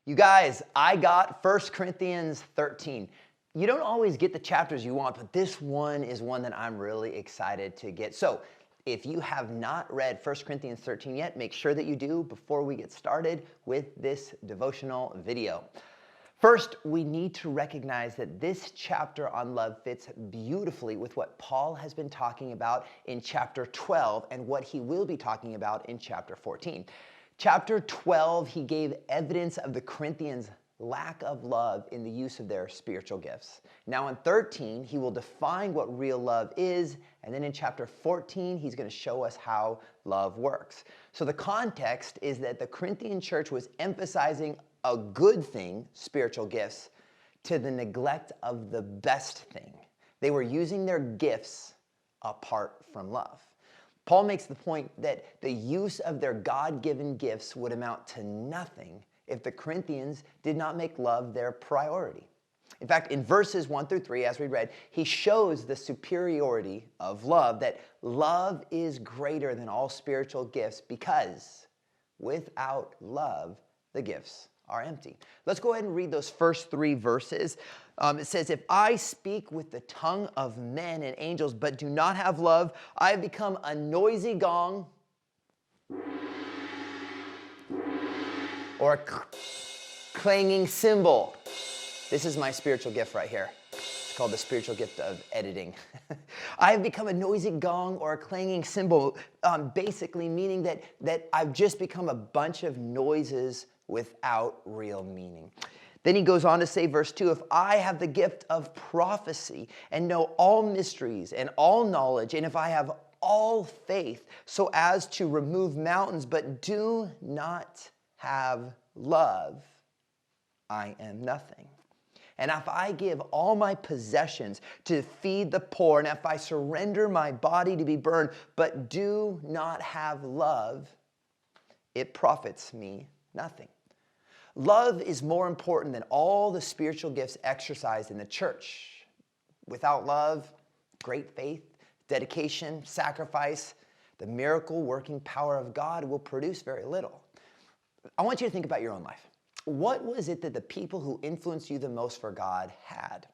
You guys, I got 1 Corinthians 13. You don't always get the chapters you want, but this one is one that I'm really excited to get. So if you have not read 1 Corinthians 13 yet, make sure that you do before we get started with this devotional video. First, we need to recognize that this chapter on love fits beautifully with what Paul has been talking about in chapter 12 and what he will be talking about in chapter 14. Chapter 12, he gave evidence of the Corinthians' lack of love in the use of their spiritual gifts. Now in 13, he will define what real love is, and then in chapter 14, he's going to show us how love works. So the context is that the Corinthian church was emphasizing a good thing, spiritual gifts, to the neglect of the best thing. They were using their gifts apart from love. Paul makes the point that the use of their God-given gifts would amount to nothing if the Corinthians did not make love their priority. In fact, in verses 1 through 3, as we read, he shows the superiority of love, that love is greater than all spiritual gifts because without love, the gifts are empty. Let's go ahead and read those first 3 verses. It says, if I speak with the tongue of men and angels, but do not have love, I have become a noisy gong or a clanging cymbal. This is my spiritual gift right here. It's called the spiritual gift of editing. I have become a noisy gong or a clanging cymbal, basically meaning that I've just become a bunch of noises without real meaning. Then he goes on to say, verse 2, if I have the gift of prophecy and know all mysteries and all knowledge, and if I have all faith so as to remove mountains, but do not have love, I am nothing. And if I give all my possessions to feed the poor, and if I surrender my body to be burned, but do not have love, it profits me nothing. Love is more important than all the spiritual gifts exercised in the church. Without love, great faith, dedication, sacrifice, the miracle-working power of God will produce very little. I want you to think about your own life. What was it that the people who influenced you the most for God had?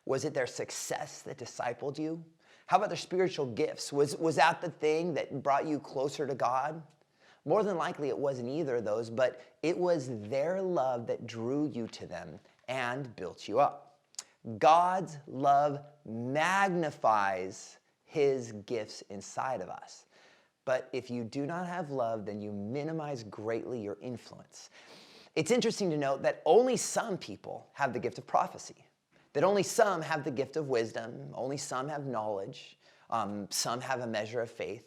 Was it their success that discipled you? How about their spiritual gifts? Was that the thing that brought you closer to God? More than likely, it wasn't either of those, but it was their love that drew you to them and built you up. God's love magnifies his gifts inside of us. But if you do not have love, then you minimize greatly your influence. It's interesting to note that only some people have the gift of prophecy, that only some have the gift of wisdom, only some have knowledge, some have a measure of faith,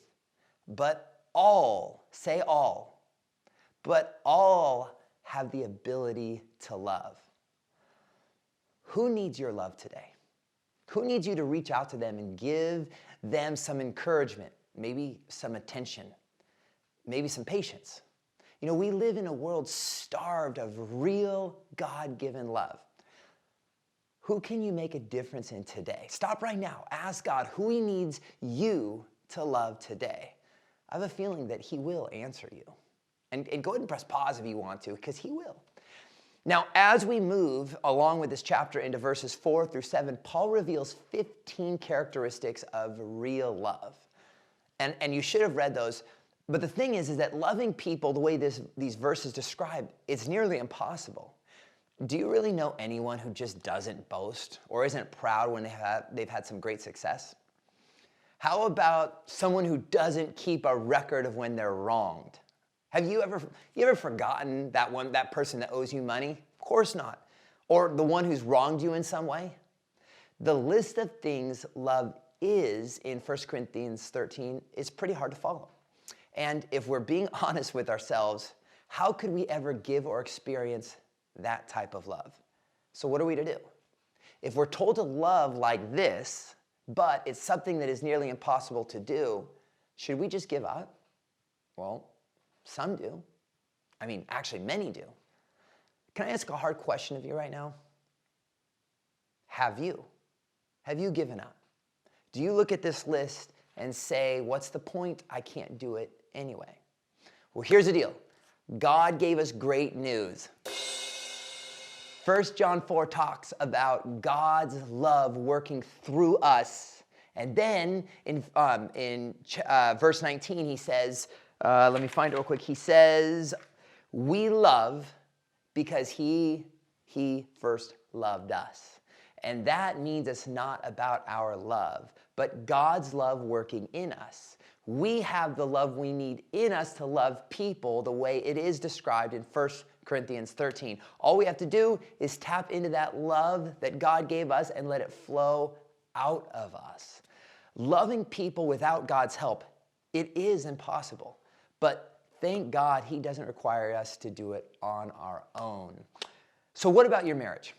but all, say all, but all have the ability to love. Who needs your love today? Who needs you to reach out to them and give them some encouragement, maybe some attention, maybe some patience? You know, we live in a world starved of real God-given love. Who can you make a difference in today? Stop right now. Ask God who he needs you to love today. I have a feeling that he will answer you. And go ahead and press pause if you want to, because he will. Now, as we move along with this chapter into verses 4 through 7, Paul reveals 15 characteristics of real love. And you should have read those. But the thing is that loving people the way these verses describe, it's nearly impossible. Do you really know anyone who just doesn't boast or isn't proud when they've had some great success? How about someone who doesn't keep a record of when they're wronged? Have you ever forgotten that person that owes you money? Of course not. Or the one who's wronged you in some way? The list of things love is in 1 Corinthians 13 is pretty hard to follow. And if we're being honest with ourselves, how could we ever give or experience that type of love? So what are we to do? If we're told to love like this, but it's something that is nearly impossible to do, should we just give up? Well, some do. I mean, actually, many do. Can I ask a hard question of you right now? Have you? Have you given up? Do you look at this list and say, what's the point? I can't do it anyway. Well, here's the deal. God gave us great news. 1 John 4 talks about God's love working through us. And then in verse 19, he says, let me find it real quick. He says, we love because he first loved us. And that means it's not about our love, but God's love working in us. We have the love we need in us to love people the way it is described in 1 Corinthians 13. All we have to do is tap into that love that God gave us and let it flow out of us. Loving people without God's help, it is impossible. But thank God he doesn't require us to do it on our own. So what about your marriage?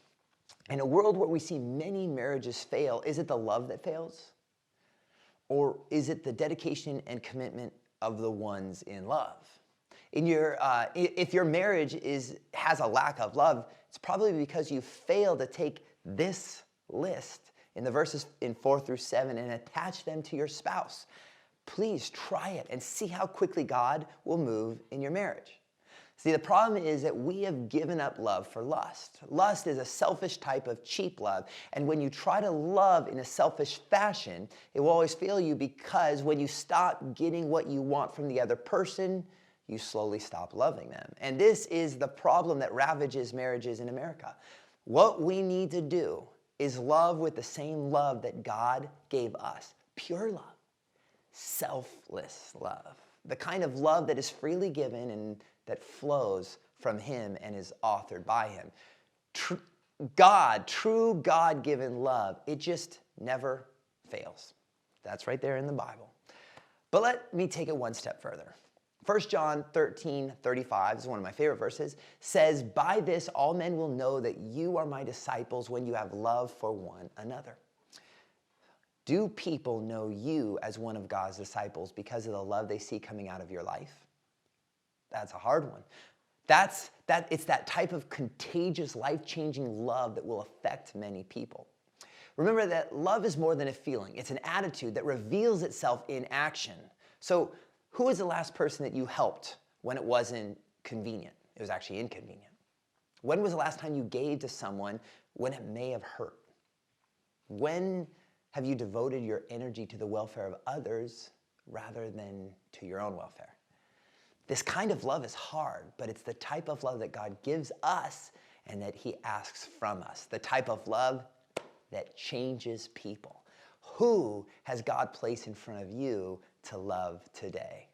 In a world where we see many marriages fail, is it the love that fails? Or is it the dedication and commitment of the ones in love? If your marriage has a lack of love, it's probably because you failed to take this list in the verses in 4 through 7 and attach them to your spouse. Please try it and see how quickly God will move in your marriage. See, the problem is that we have given up love for lust. Lust is a selfish type of cheap love. And when you try to love in a selfish fashion, it will always fail you because when you stop getting what you want from the other person, you slowly stop loving them. And this is the problem that ravages marriages in America. What we need to do is love with the same love that God gave us. Pure love. Selfless love. The kind of love that is freely given and that flows from him and is authored by him. True God-given love, it just never fails. That's right there in the Bible. But let me take it one step further. 1 John 13:35 is one of my favorite verses, says, by this all men will know that you are my disciples when you have love for one another. Do people know you as one of God's disciples because of the love they see coming out of your life? That's a hard one. It's that type of contagious, life-changing love that will affect many people. Remember that love is more than a feeling. It's an attitude that reveals itself in action. So who was the last person that you helped when it wasn't convenient? It was actually inconvenient. When was the last time you gave to someone when it may have hurt? When have you devoted your energy to the welfare of others rather than to your own welfare? This kind of love is hard, but it's the type of love that God gives us and that he asks from us. The type of love that changes people. Who has God placed in front of you to love today?